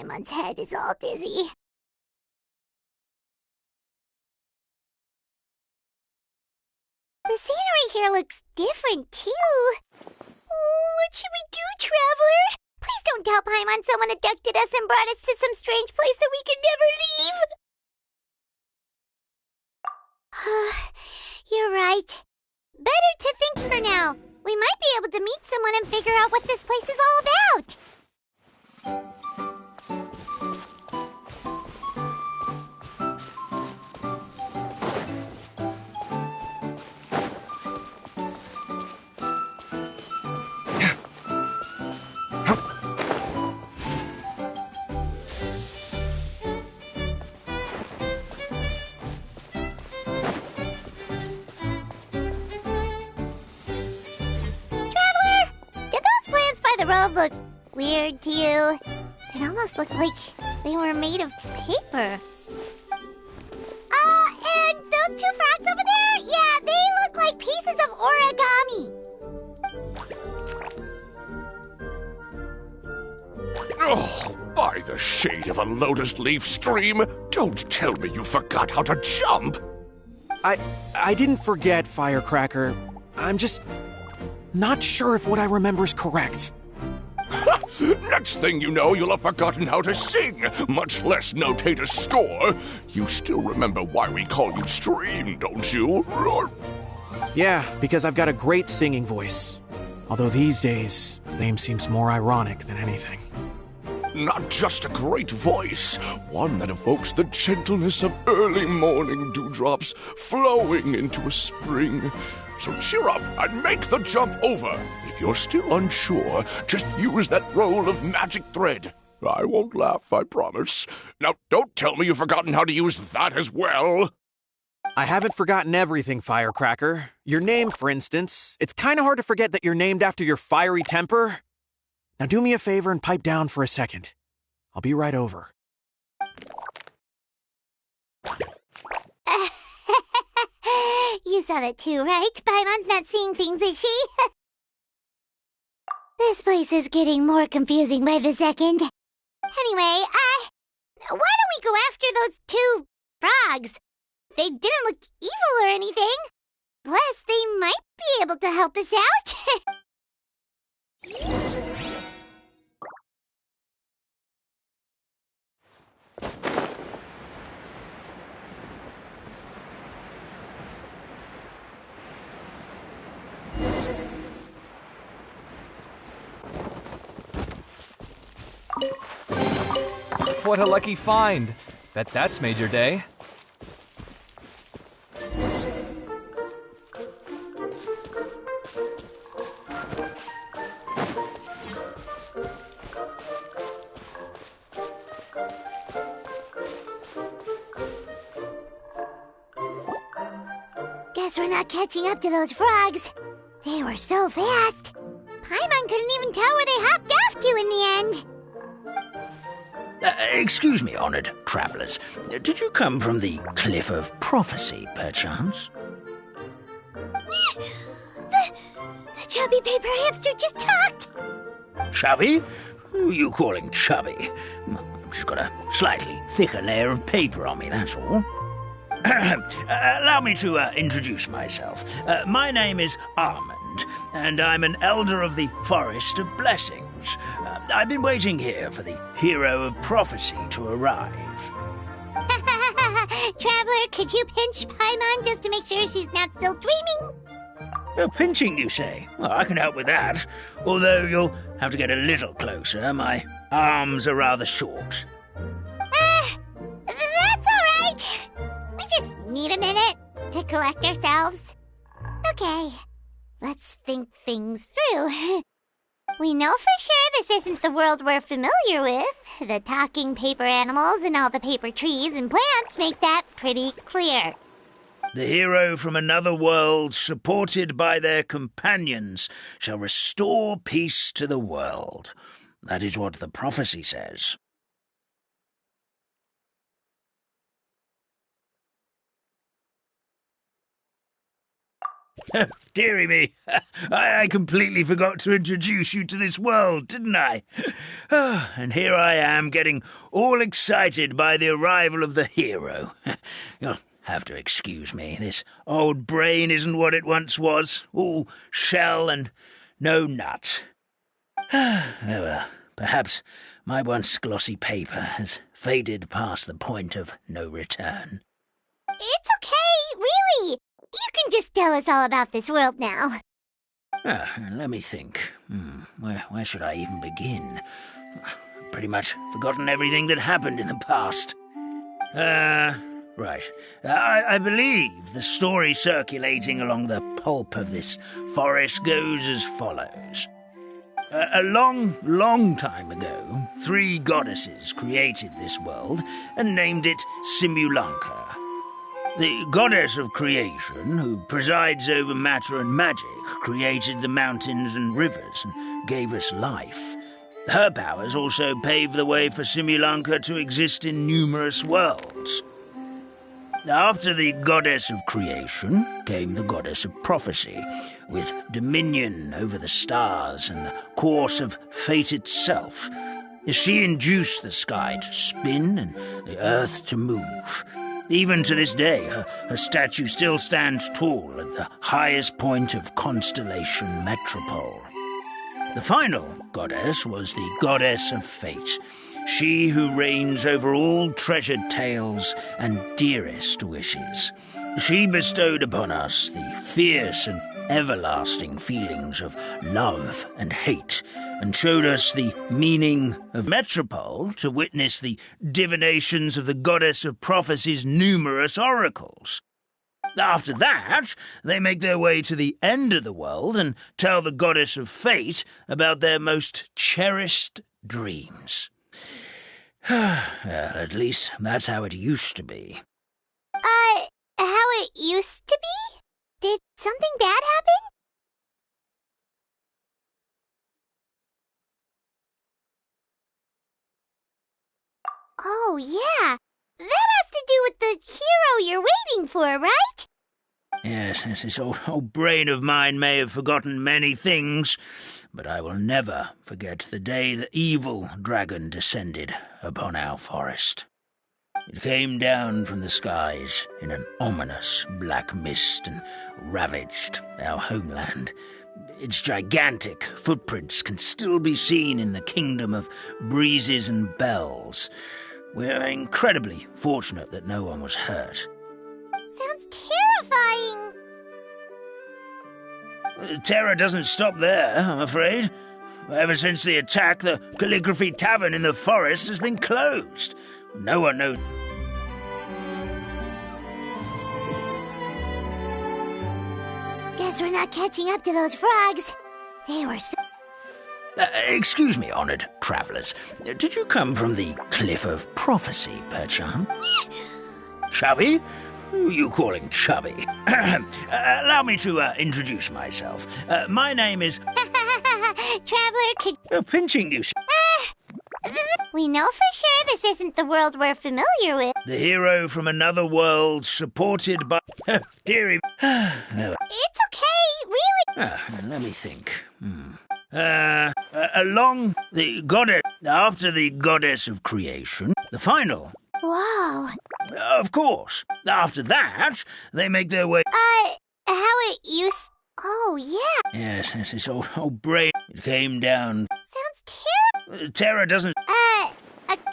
Paimon's head is all dizzy. The scenery here looks different, too. Oh, what should we do, Traveler? Please don't tell Paimon someone abducted us and brought us to some strange place that we could never leave. You're right. Better to think for now. We might be able to meet someone and figure out what this place is all about. The road looked weird to you. It almost looked like they were made of paper. And those two frogs over there? Yeah, they look like pieces of origami. Oh, by the shade of a lotus leaf stream, don't tell me you forgot how to jump. I didn't forget, Firecracker. I'm just not sure if what I remember is correct. Next thing you know, you'll have forgotten how to sing, much less notate a score. You still remember why we call you Stream, don't you? Yeah, because I've got a great singing voice. Although these days, name seems more ironic than anything. Not just a great voice, one that evokes the gentleness of early morning dewdrops flowing into a spring. So cheer up and make the jump over. If you're still unsure, just use that roll of magic thread. I won't laugh, I promise. Now, don't tell me you've forgotten how to use that as well. I haven't forgotten everything, Firecracker. Your name, for instance. It's kind of hard to forget that you're named after your fiery temper. Now do me a favor and pipe down for a second. I'll be right over. You saw that too, right? Paimon's not seeing things, is she? This place is getting more confusing by the second. Anyway, why don't we go after those two frogs? They didn't look evil or anything. Plus, they might be able to help us out. What a lucky find. Bet that's made your day. Guess we're not catching up to those frogs. They were so fast. Paimon couldn't even tell where they hopped off to in the end. Excuse me, honored travelers. Did you come from the Cliff of Prophecy, perchance? The chubby paper hamster just talked. Chubby? Who are you calling chubby? I've just got a slightly thicker layer of paper on me, that's all. Allow me to introduce myself. My name is Armand, and I'm an elder of the Forest of Blessings. I've been waiting here for the hero of prophecy to arrive. Traveler, could you pinch Paimon just to make sure she's not still dreaming? Pinching, you say? Well, I can help with that. Although you'll have to get a little closer. My arms are rather short. That's all right. We just need a minute to collect ourselves. Okay, let's think things through. We know for sure this isn't the world we're familiar with. The talking paper animals and all the paper trees and plants make that pretty clear. The hero from another world, supported by their companions, shall restore peace to the world. That is what the prophecy says. Dearie me, I completely forgot to introduce you to this world, didn't I? And here I am getting all excited by the arrival of the hero. You'll have to excuse me. This old brain isn't what it once was, all shell and no nut. Oh well, perhaps my once glossy paper has faded past the point of no return. It's okay, really. You can just tell us all about this world now. Let me think. Where should I even begin? Pretty much forgotten everything that happened in the past. Right. I believe the story circulating along the pulp of this forest goes as follows. A long time ago, 3 goddesses created this world and named it Simulanka. The goddess of creation, who presides over matter and magic, created the mountains and rivers and gave us life. Her powers also paved the way for Simulanka to exist in numerous worlds. After the goddess of creation came the goddess of prophecy, with dominion over the stars and the course of fate itself. She induced the sky to spin and the earth to move. Even to this day, her statue still stands tall at the highest point of constellation Metropole. The final goddess was the goddess of fate, she who reigns over all treasured tales and dearest wishes. She bestowed upon us the fierce and everlasting feelings of love and hate, and showed us the meaning of Metropole to witness the divinations of the goddess of prophecy's numerous oracles. After that, they make their way to the end of the world and tell the goddess of fate about their most cherished dreams. Well, at least that's how it used to be. How it used to be? Did something bad happen? Oh, yeah. That has to do with the hero you're waiting for, right? Yes, this old brain of mine may have forgotten many things, but I will never forget the day the evil dragon descended upon our forest. It came down from the skies in an ominous black mist and ravaged our homeland. Its gigantic footprints can still be seen in the kingdom of breezes and bells. We're incredibly fortunate that no one was hurt. Sounds terrifying. The terror doesn't stop there, I'm afraid. Ever since the attack, the Calligraphy Tavern in the forest has been closed. No one knows. Guess we're not catching up to those frogs. They were so... Excuse me, honored travelers. Did you come from the Cliff of Prophecy, perchance? Chubby? Who are you calling Chubby? Allow me to introduce myself. My name is... Traveler, could... pinching you. We know for sure this isn't the world we're familiar with. The hero from another world, supported by... Dearie... It's okay, really. Let me think. Along the goddess... After the goddess of creation, the final... Whoa. Of course. After that, they make their way... How it used... Oh, yeah. Yes, this old brain. It came down... Sounds terrible. Terror doesn't...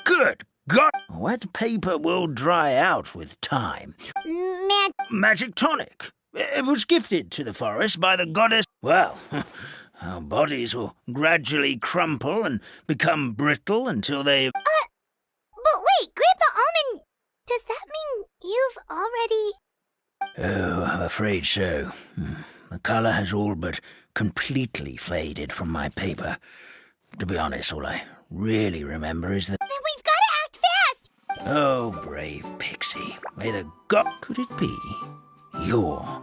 Good God! Wet paper will dry out with time. Magic tonic. It was gifted to the forest by the goddess... Well, our bodies will gradually crumple and become brittle until they... But wait, Grandpa Almond, does that mean you've already... Oh, I'm afraid so. The colour has all but completely faded from my paper. To be honest, all I really remember is that... Then we've got to act fast! Oh, brave Pixie. May the god... Could it be your...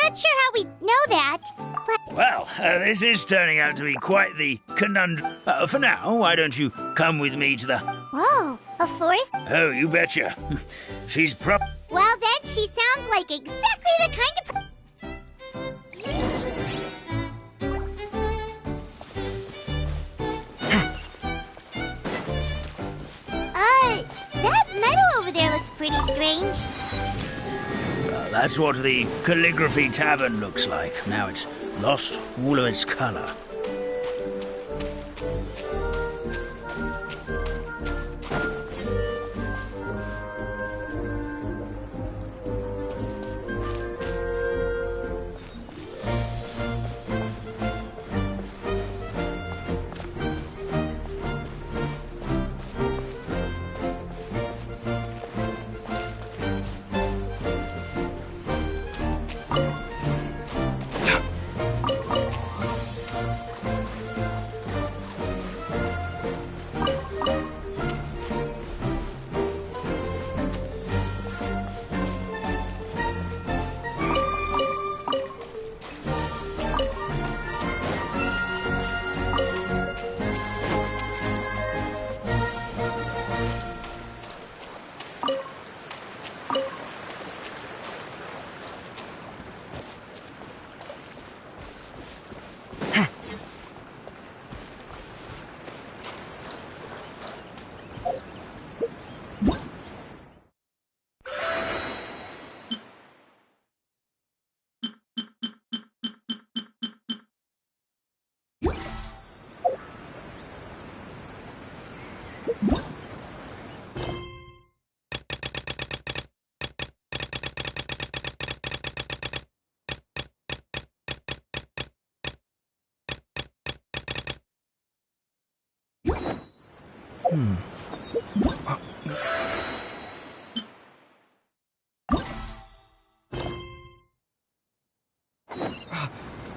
Not sure how we know that, but... Well, this is turning out to be quite the conundrum. For now, why don't you come with me to the... Whoa, a forest? Oh, you betcha. She's Well, then she sounds like exactly the kind of... over there looks pretty strange. That's what the Calligraphy Tavern looks like. Now it's lost all of its color.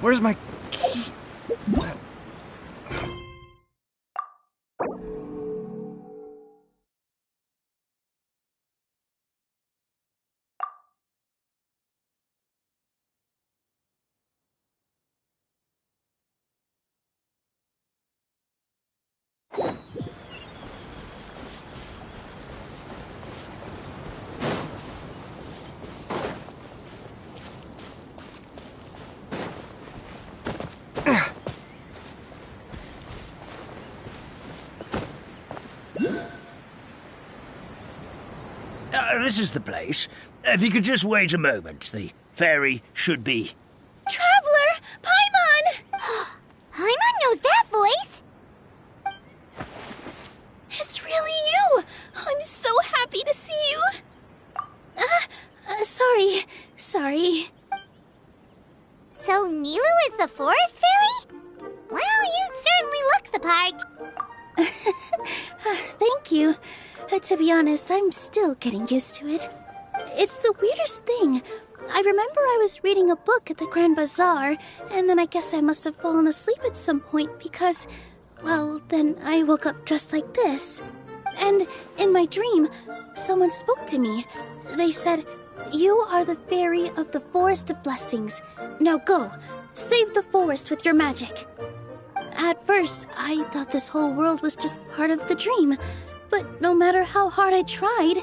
Where's my key? This is the place. If you could just wait a moment, the fairy should be... Traveler! Paimon! Paimon knows that voice! It's really you! I'm so happy to see you! Sorry. So Nilu is the forest fairy? Well, you certainly look the part. Thank you. To be honest, I'm still getting used to it. It's the weirdest thing. I remember I was reading a book at the Grand Bazaar, and then I guess I must have fallen asleep at some point because, well, then I woke up just like this. And in my dream, someone spoke to me. They said, "You are the fairy of the Forest of Blessings. Now go, save the forest with your magic." At first, I thought this whole world was just part of the dream, but no matter how hard I tried,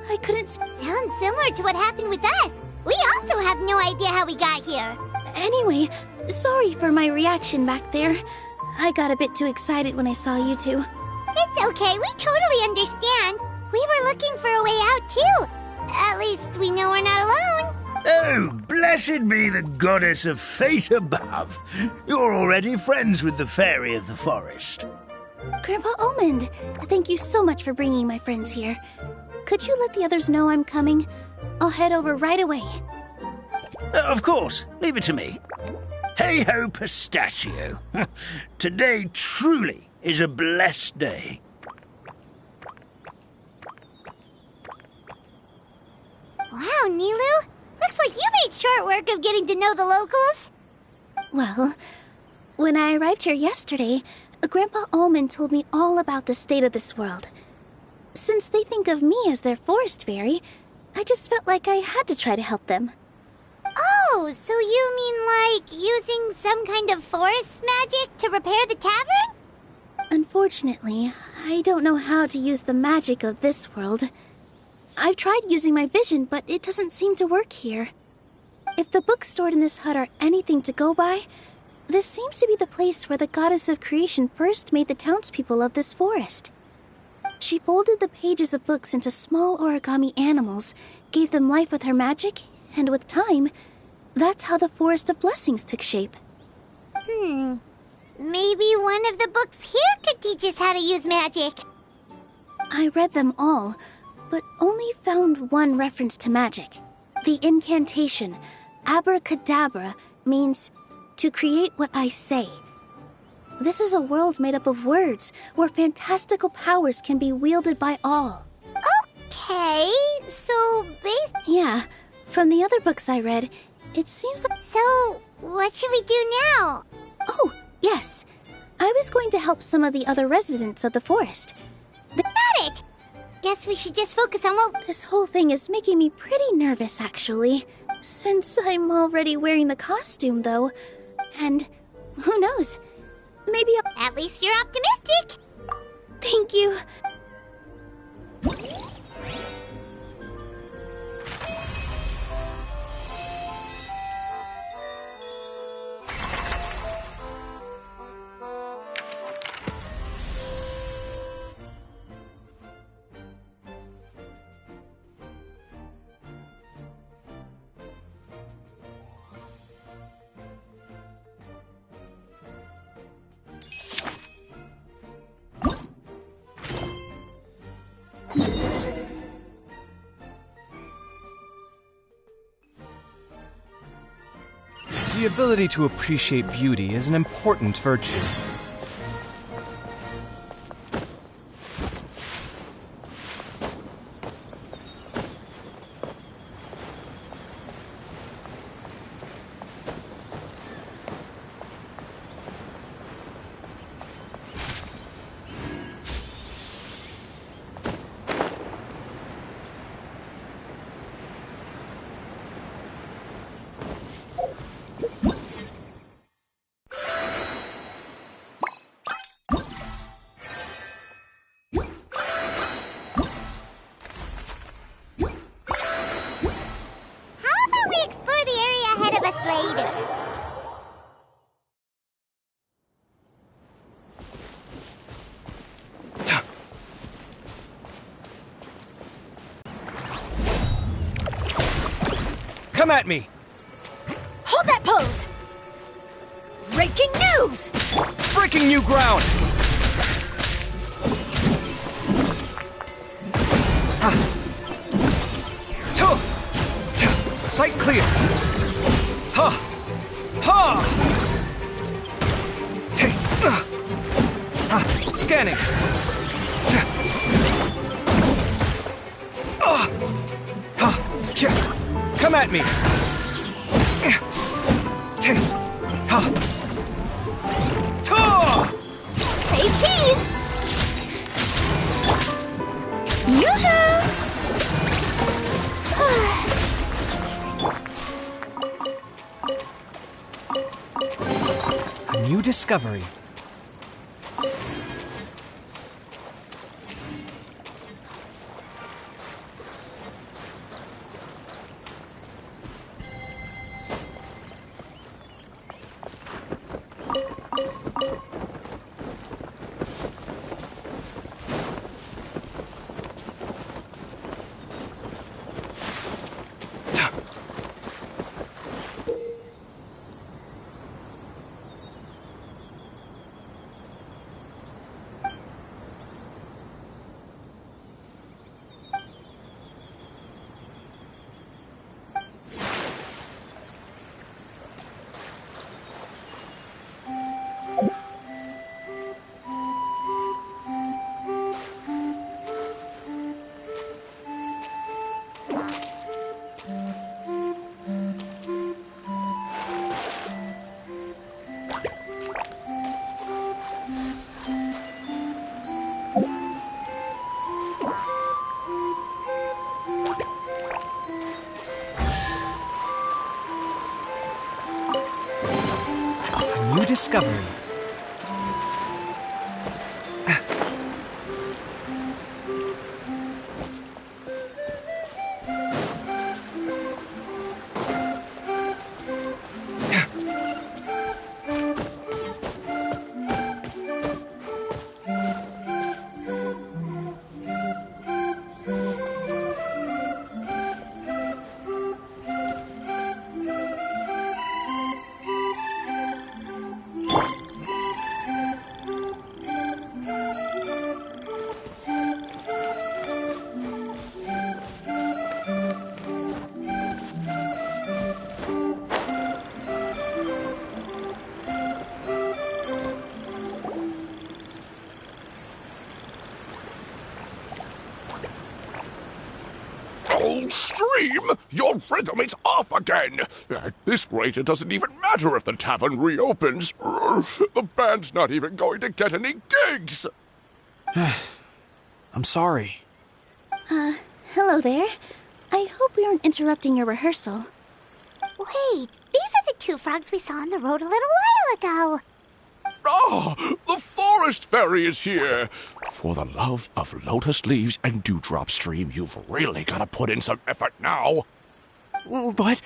I couldn't... Sounds similar to what happened with us. We also have no idea how we got here. Anyway, sorry for my reaction back there. I got a bit too excited when I saw you two. It's okay, we totally understand. We were looking for a way out, too. At least we know we're not alone. Oh, blessed be the goddess of fate above. You're already friends with the fairy of the forest. Grandpa Almond, thank you so much for bringing my friends here. Could you let the others know I'm coming? I'll head over right away. Of course, leave it to me. Hey-ho, pistachio. Today truly is a blessed day. Wow, Nilu. Looks like you made short work of getting to know the locals. Well, when I arrived here yesterday, Grandpa Almond told me all about the state of this world. Since they think of me as their forest fairy, I just felt like I had to try to help them. Oh, so you mean like using some kind of forest magic to repair the tavern? Unfortunately, I don't know how to use the magic of this world. I've tried using my vision, but it doesn't seem to work here. If the books stored in this hut are anything to go by, this seems to be the place where the goddess of creation first made the townspeople of this forest. She folded the pages of books into small origami animals, gave them life with her magic, and with time, that's how the Forest of Blessings took shape. Maybe one of the books here could teach us how to use magic. I read them all, but only found one reference to magic. The incantation, abracadabra, means to create what I say. This is a world made up of words, where fantastical powers can be wielded by all. Okay, so Yeah, from the other books I read, it seems like... So, what should we do now? Oh, yes. I was going to help some of the other residents of the forest. Got it! Guess we should just focus on what... This whole thing is making me pretty nervous, actually. Since I'm already wearing the costume, though. And who knows? Maybe I'll... At least you're optimistic. Thank you. The ability to appreciate beauty is an important virtue. How about we explore the area ahead of us later? Come at me! Hold that pose! Breaking news! Breaking new ground! Sight clear! Ha! Ha! Scanning! Come at me! Say cheese! Yoo-hoo! A new discovery. New discovery. Stream, your rhythm is off again. At this rate, it doesn't even matter if the tavern reopens. The band's not even going to get any gigs. I'm sorry. Hello there. I hope we aren't interrupting your rehearsal. Wait, these are the two frogs we saw on the road a little while ago. Ah, the forest fairy is here. For the love of lotus leaves and dewdrop stream, you've really got to put in some effort now. But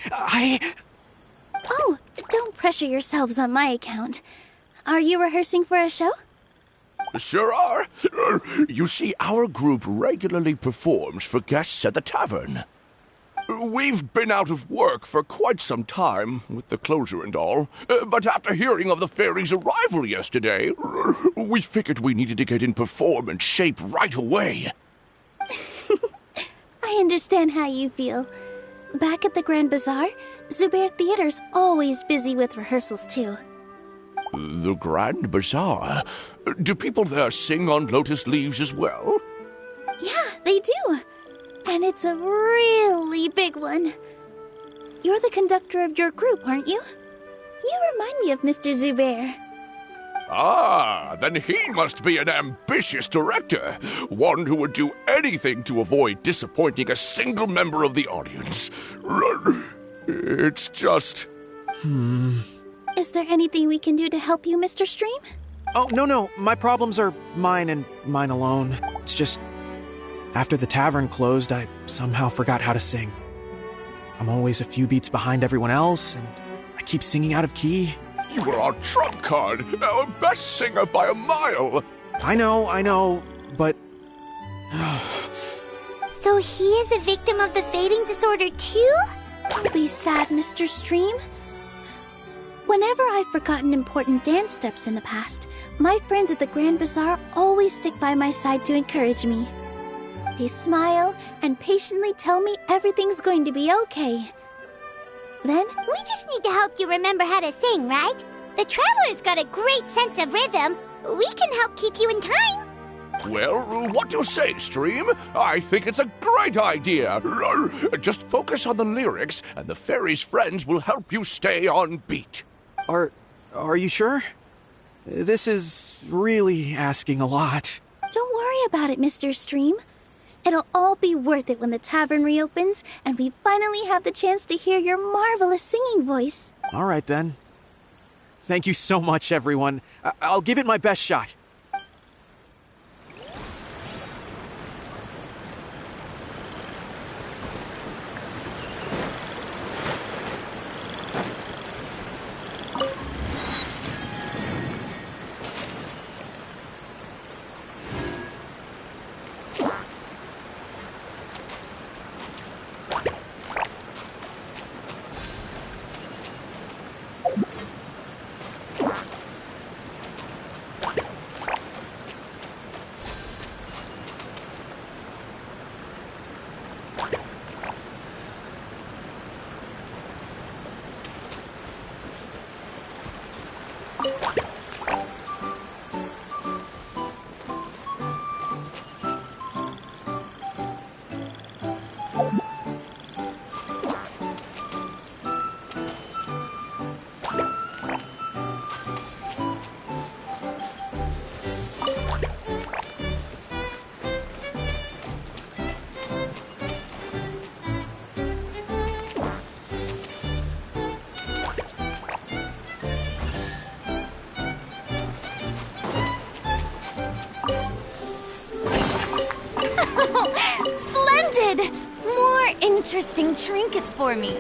Oh, don't pressure yourselves on my account. Are you rehearsing for a show? Sure are. You see, our group regularly performs for guests at the tavern. We've been out of work for quite some time, with the closure and all, but after hearing of the fairy's arrival yesterday, we figured we needed to get in performance shape right away. I understand how you feel. Back at the Grand Bazaar, Zubair Theater's always busy with rehearsals too. The Grand Bazaar? Do people there sing on lotus leaves as well? Yeah, they do. And it's a really big one. You're the conductor of your group, aren't you? You remind me of Mr. Zubair. Ah, then he must be an ambitious director. One who would do anything to avoid disappointing a single member of the audience. It's just... Is there anything we can do to help you, Mr. Stream? Oh, no. My problems are mine and mine alone. It's just... After the tavern closed, I somehow forgot how to sing. I'm always a few beats behind everyone else, and I keep singing out of key. You were our trump card, our best singer by a mile. I know, but... So he is a victim of the fading disorder too? Don't be sad, Mr. Stream. Whenever I've forgotten important dance steps in the past, my friends at the Grand Bazaar always stick by my side to encourage me. They smile and patiently tell me everything's going to be okay. Then, We just need to help you remember how to sing, right? The Traveler's got a great sense of rhythm. We can help keep you in time. Well, what do you say, Stream? I think it's a great idea. Just focus on the lyrics, and the fairy's friends will help you stay on beat. Are you sure? This is really asking a lot. don't worry about it, Mr. Stream. It'll all be worth it when the tavern reopens and we finally have the chance to hear your marvelous singing voice. All right, then. Thank you so much, everyone. I'll give it my best shot. Splendid! More interesting trinkets for me.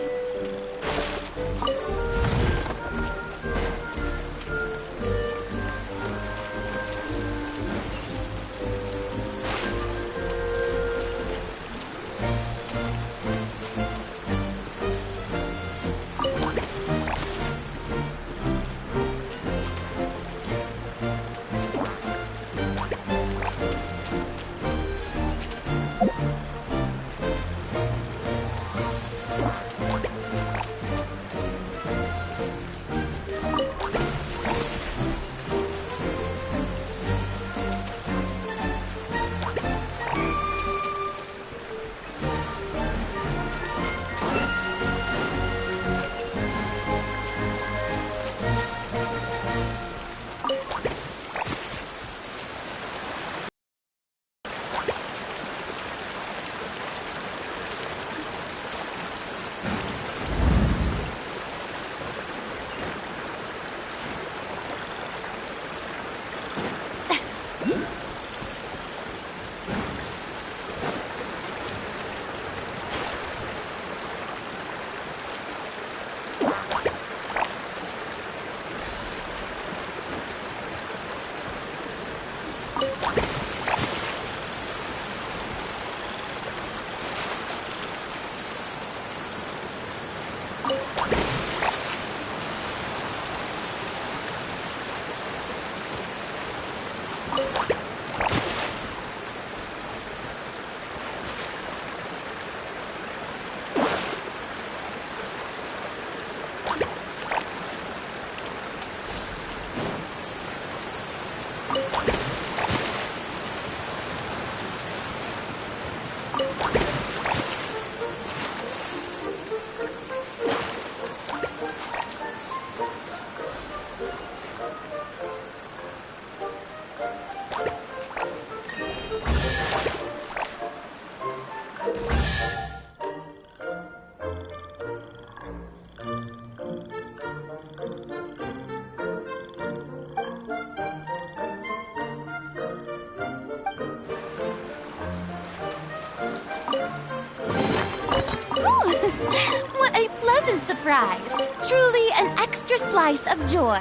A pleasant surprise. Truly an extra slice of joy.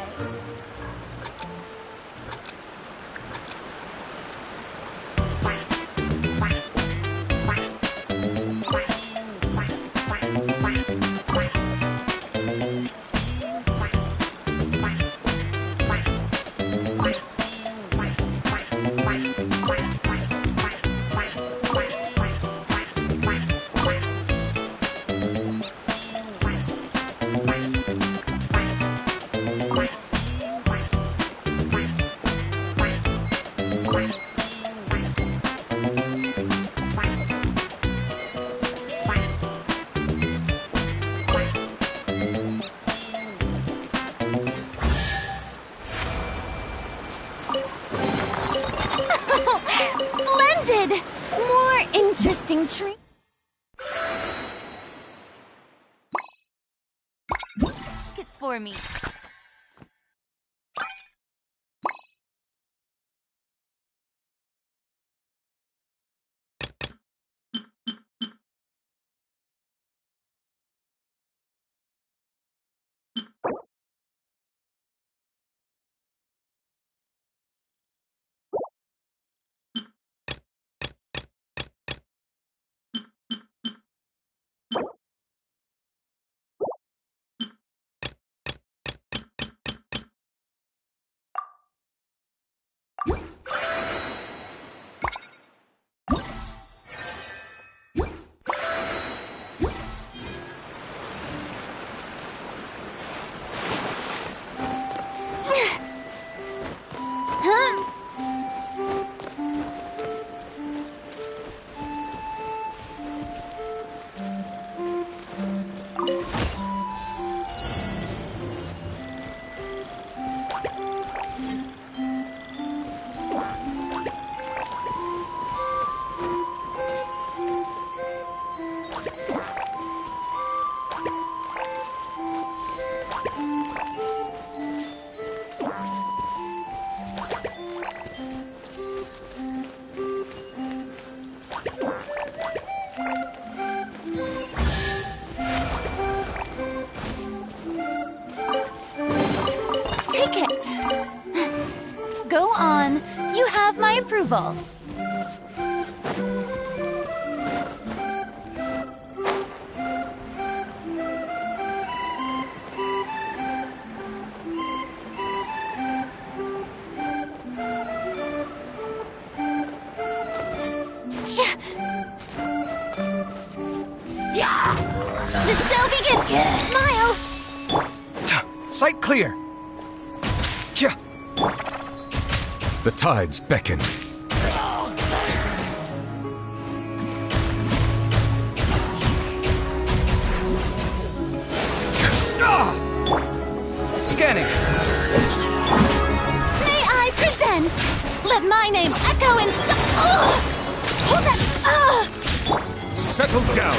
Splendid! More interesting trinkets for me. Go on. You have my approval. The show begins. Smile. Sight clear. The tides beckon. Scanning. May I present? Let my name echo in hold that. Settle down.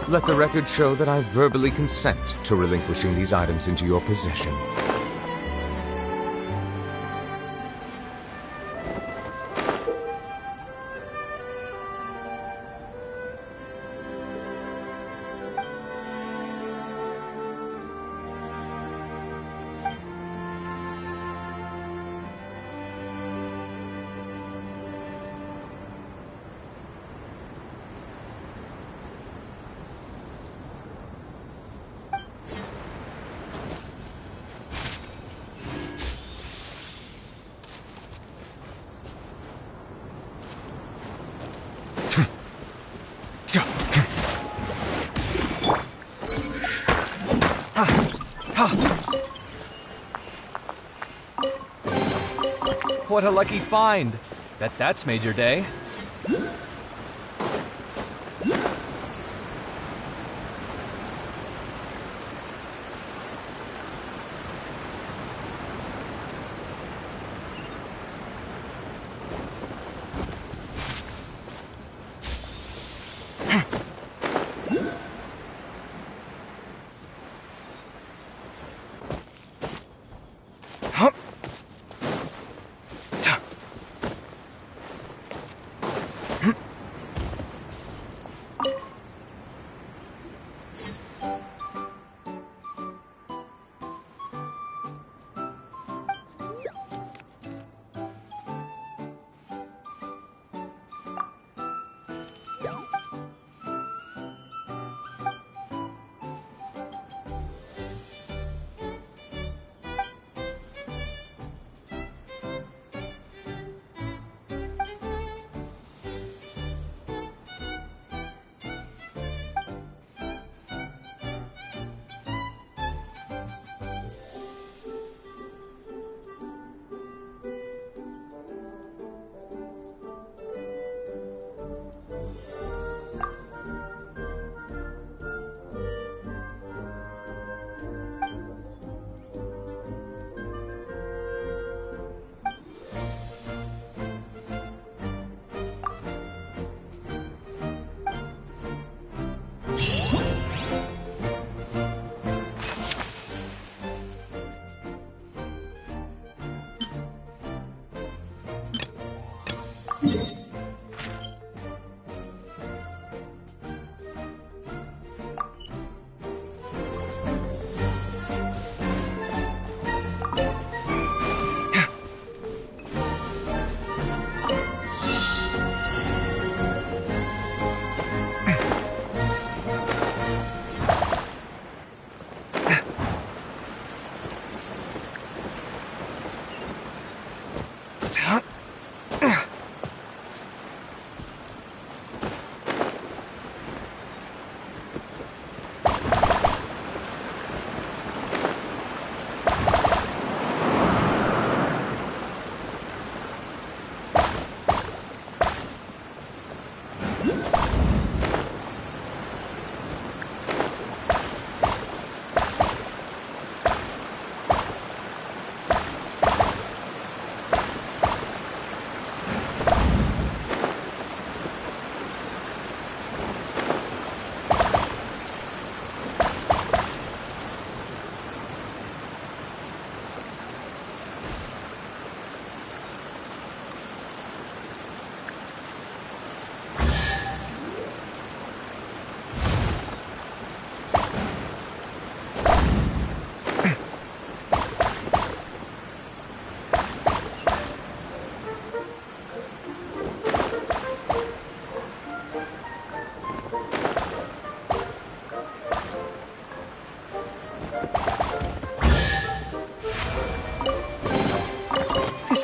Let the record show that I verbally consent to relinquishing these items into your possession. What a lucky find. Bet that's made your day.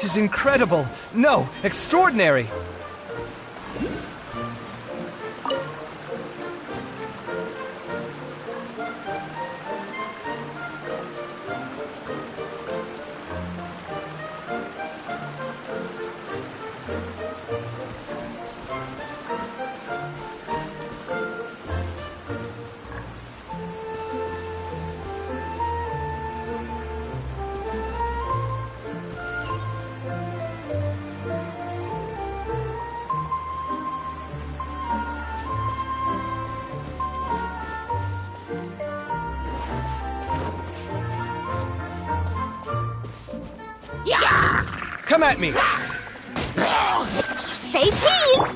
This is incredible! No, extraordinary! Come at me! Say cheese!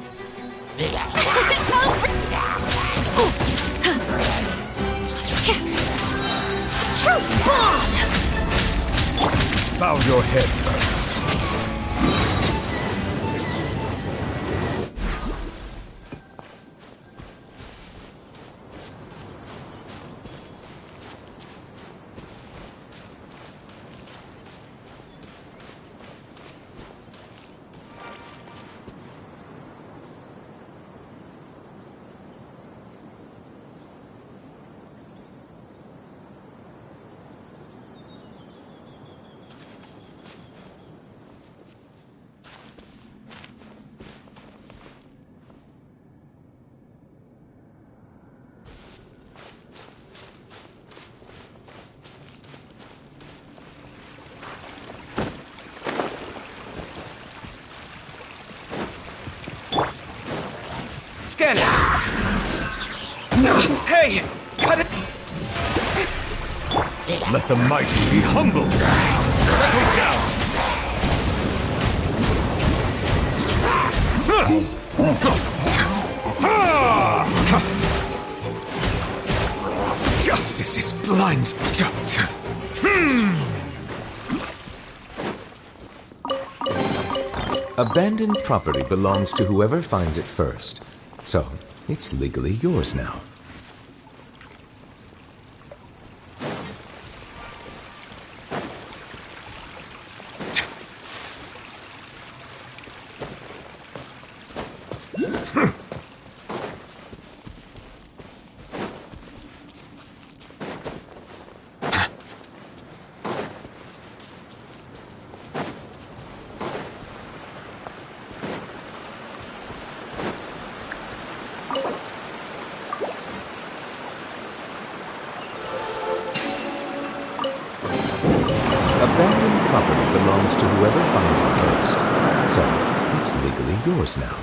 Bow your head. Scan it! Hey! Cut it! Let the mighty be humbled. Settle down. Justice is blind. Abandoned property belongs to whoever finds it first. So, it's legally yours now. Abandoned property belongs to whoever finds it first. So, it's legally yours now.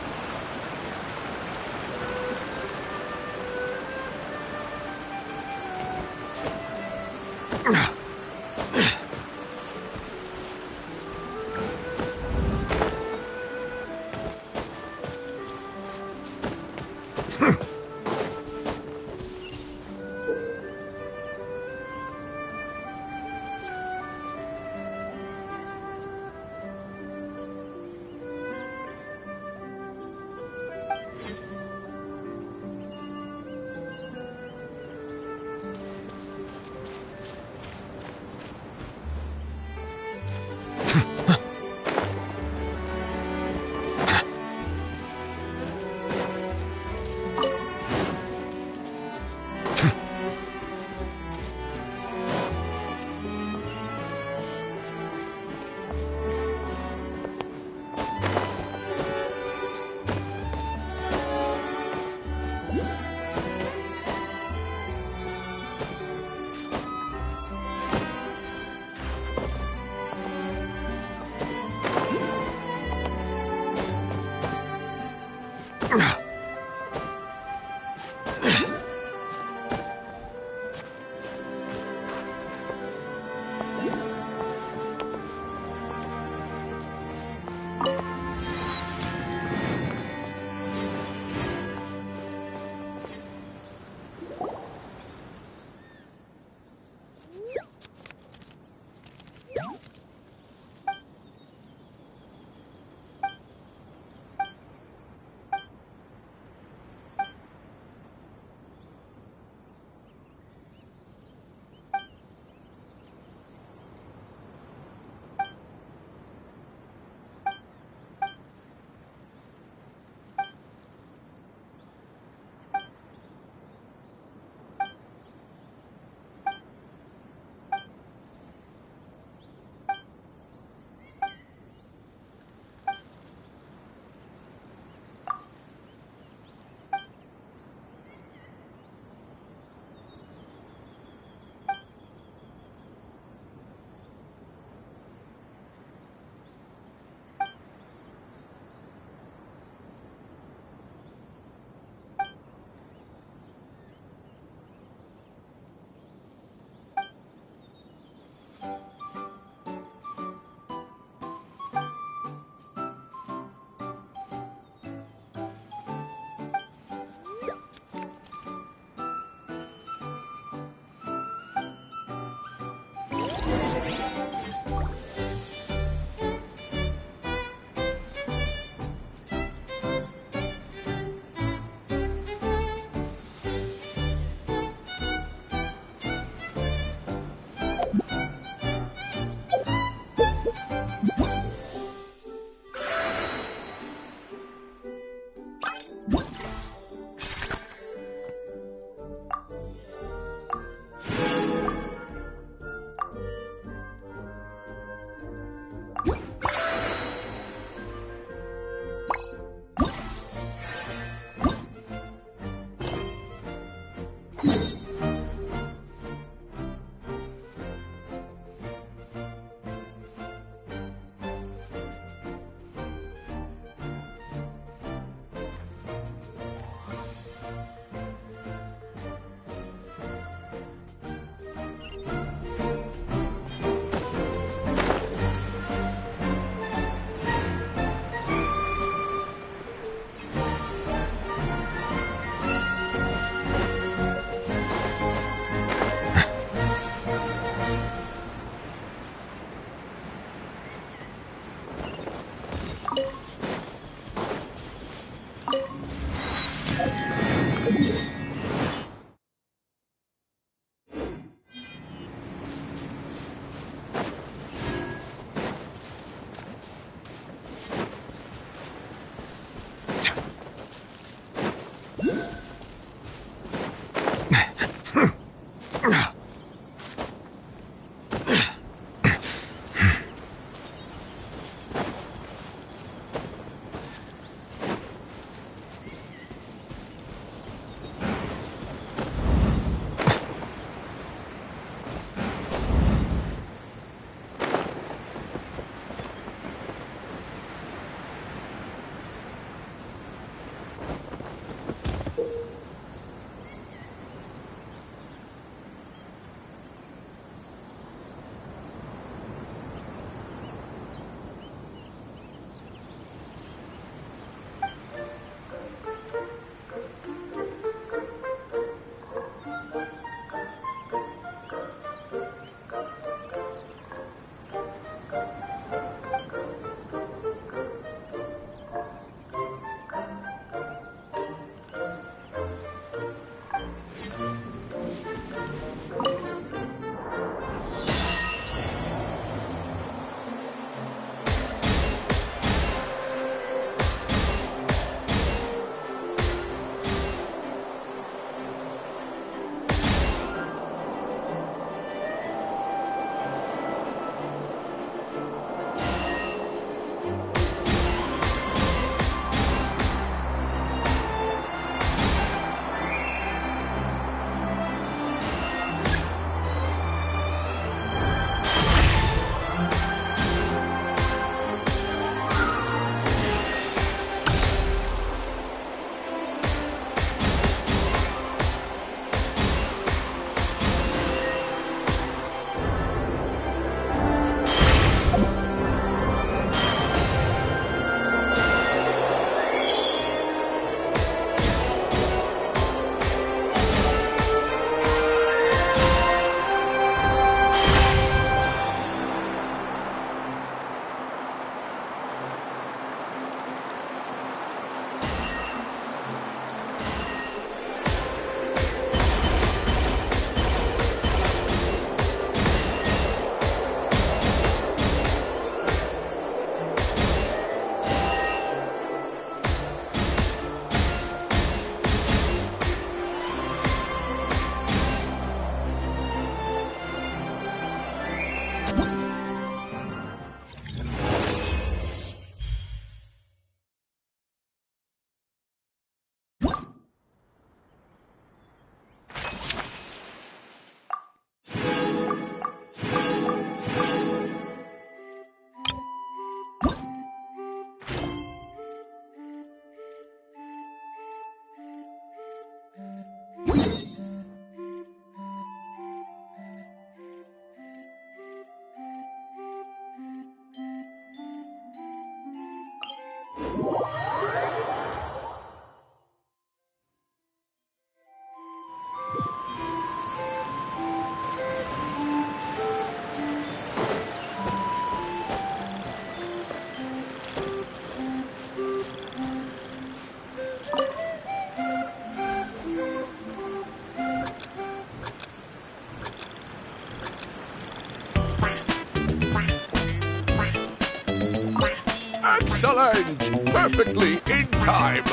Excellent! Perfectly in time!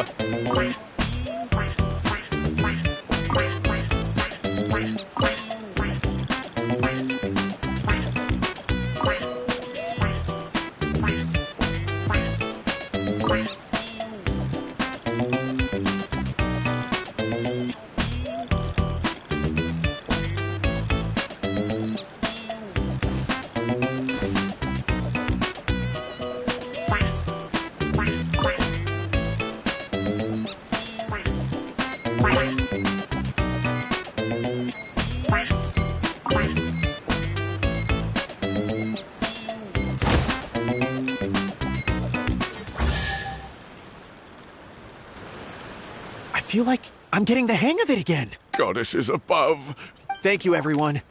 I feel like I'm getting the hang of it again. Goddesses above. Thank you, everyone.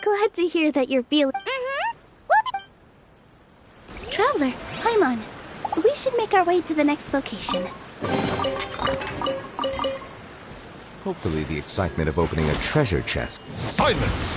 Glad to hear that you're feeling. Traveler, Paimon, we should make our way to the next location. Hopefully the excitement of opening a treasure chest. Silence!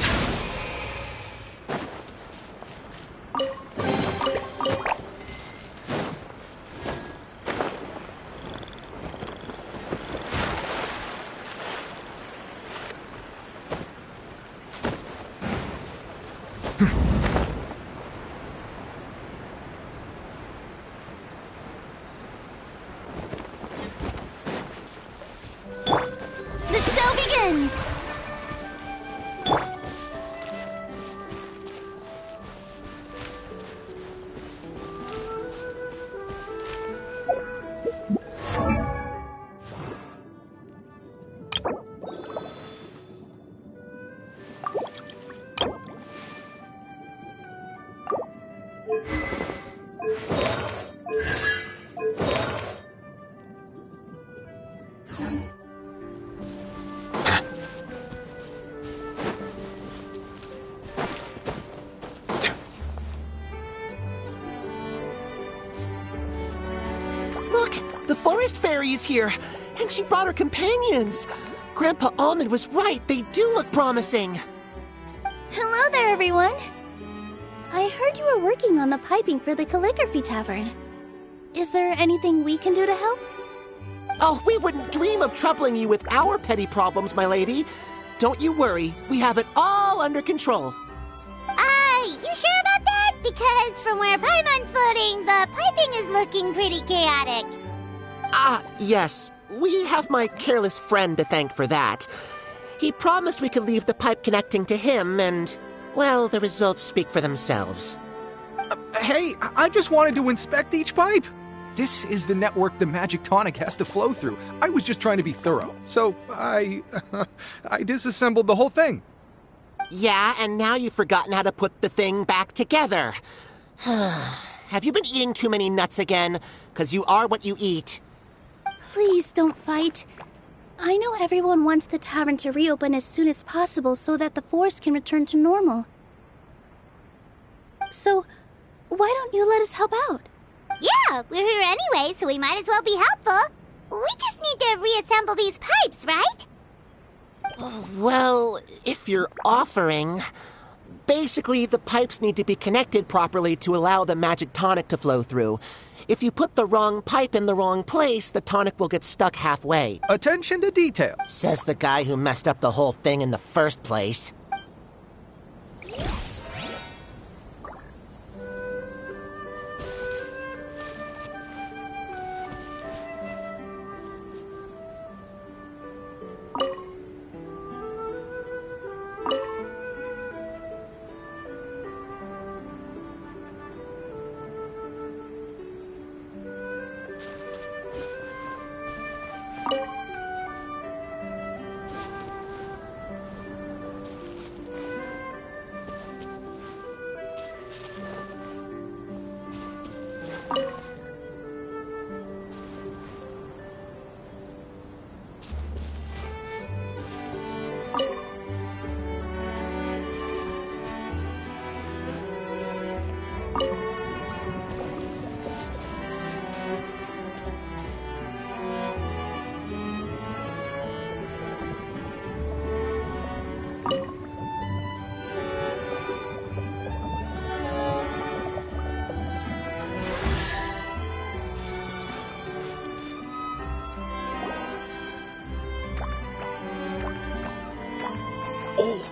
The show begins! Look, the forest fairy is here, and she brought her companions. Grandpa Almond was right. They do look promising. Hello there, everyone. I heard you were working on the piping for the calligraphy tavern. Is there anything we can do to help? Oh, we wouldn't dream of troubling you with our petty problems, my lady. Don't you worry. We have it all under control. You sure about that? Because from where Paimon's floating, the piping is looking pretty chaotic. Ah, yes. We have my careless friend to thank for that. He promised we could leave the pipe connecting to him, and, well, the results speak for themselves. Hey, I just wanted to inspect each pipe. This is the network the magic tonic has to flow through. I was just trying to be thorough, so I disassembled the whole thing. Yeah, and now you've forgotten how to put the thing back together. Have you been eating too many nuts again? 'Cause you are what you eat. Please don't fight. I know everyone wants the tavern to reopen as soon as possible so that the forest can return to normal. So, why don't you let us help out? Yeah, we're here anyway, so we might as well be helpful. We just need to reassemble these pipes, right? Well, if you're offering... Basically, the pipes need to be connected properly to allow the magic tonic to flow through. If you put the wrong pipe in the wrong place, the tonic will get stuck halfway. Attention to detail. Says the guy who messed up the whole thing in the first place.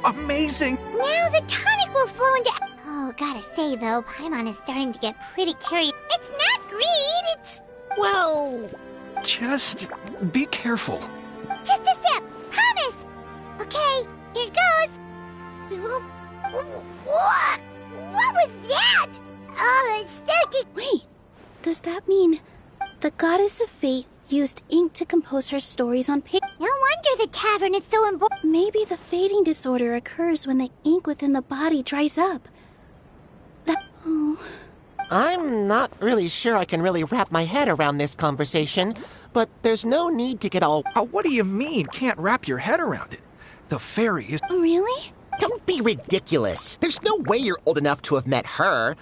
amazing! Now the tonic will flow into... Oh, gotta say, though, Paimon is starting to get pretty curious. It's not greed, it's... Well, Just be careful. just a sip. Promise. Okay, here goes. What was that? Oh, it's sticking. Wait, does that mean the goddess of fate used ink to compose her stories on paper? No wonder the tavern is so important. Maybe the fading disorder occurs when the ink within the body dries up. Oh. I'm not really sure I can really wrap my head around this conversation, but there's no need to get all... What do you mean, can't wrap your head around it? The fairy is... Really? Don't be ridiculous. There's no way you're old enough to have met her.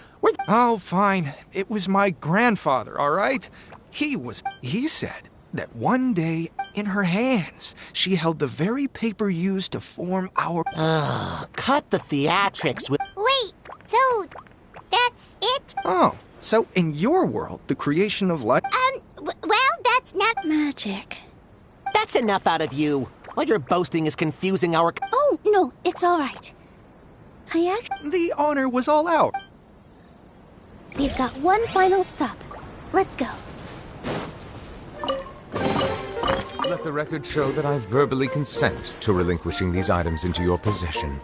Oh, fine. It was my grandfather, all right? He said that one day, in her hands, she held the very paper used to form our... Cut the theatrics with... Wait, so that's it? Oh, so in your world, the creation of life... Well, that's not... Magic. That's enough out of you. All your boasting is confusing our... Oh, no, it's all right. The honor was all out. We've got one final stop. Let's go. Let the record show that I verbally consent to relinquishing these items into your possession.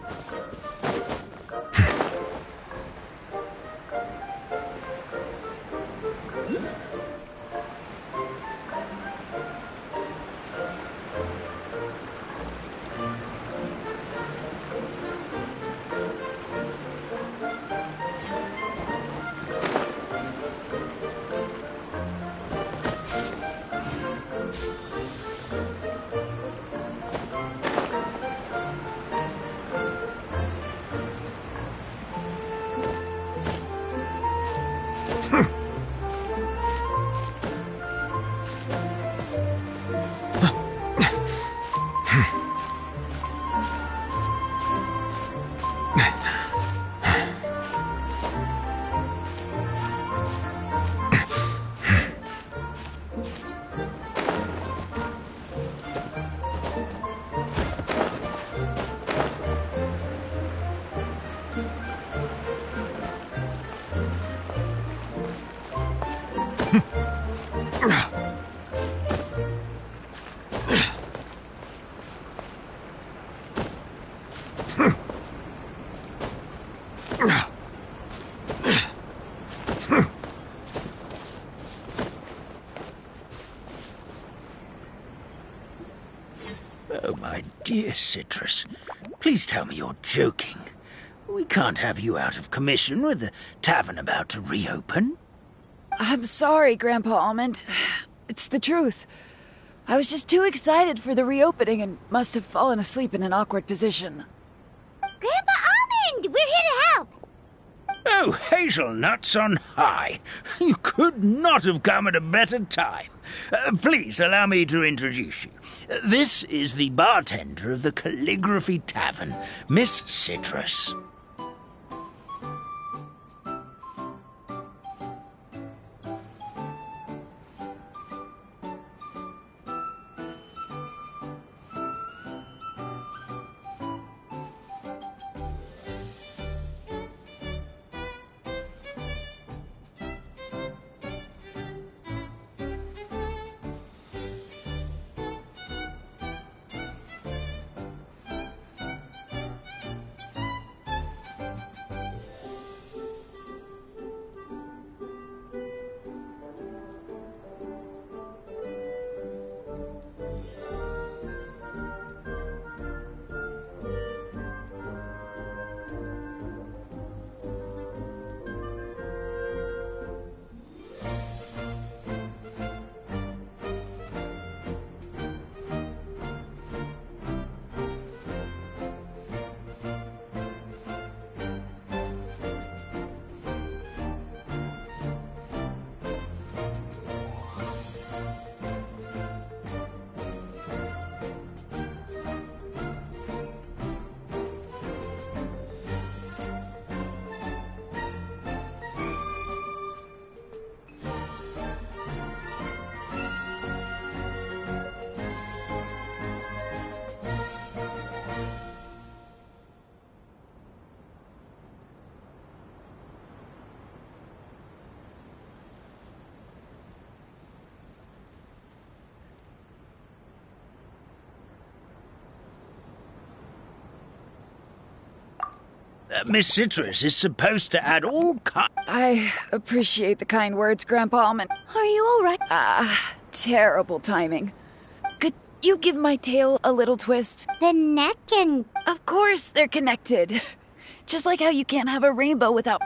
Oh, my dear Citrus, please tell me you're joking. We can't have you out of commission with the tavern about to reopen. I'm sorry, Grandpa Almond. It's the truth. I was just too excited for the reopening and must have fallen asleep in an awkward position. Grandpa Almond, we're here to help. Oh, hazelnuts on high. You could not have come at a better time. Please allow me to introduce you. This is the bartender of the Calligraphy Tavern, Miss Citrus. Miss Citrus is supposed to add all kinds... I appreciate the kind words, Grandpa Almond. Are you alright? Terrible timing. Could you give my tail a little twist? The neck and... Of course they're connected. Just like how you can't have a rainbow without...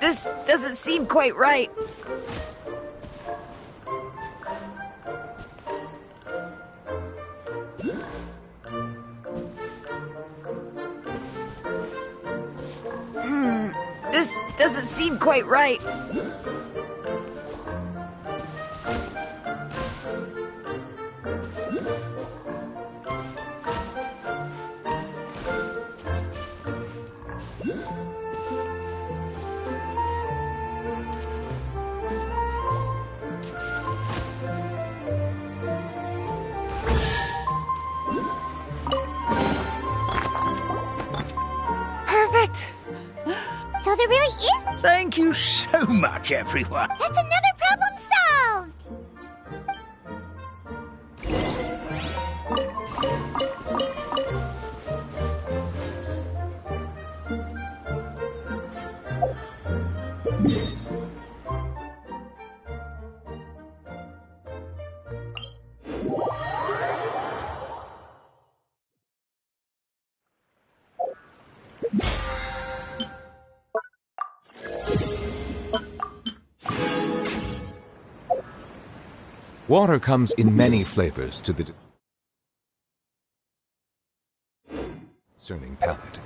This doesn't seem quite right. This doesn't seem quite right. Perfect. So there really is... Thank you so much, everyone. That's another problem solved! Water comes in many flavors to the discerning palate.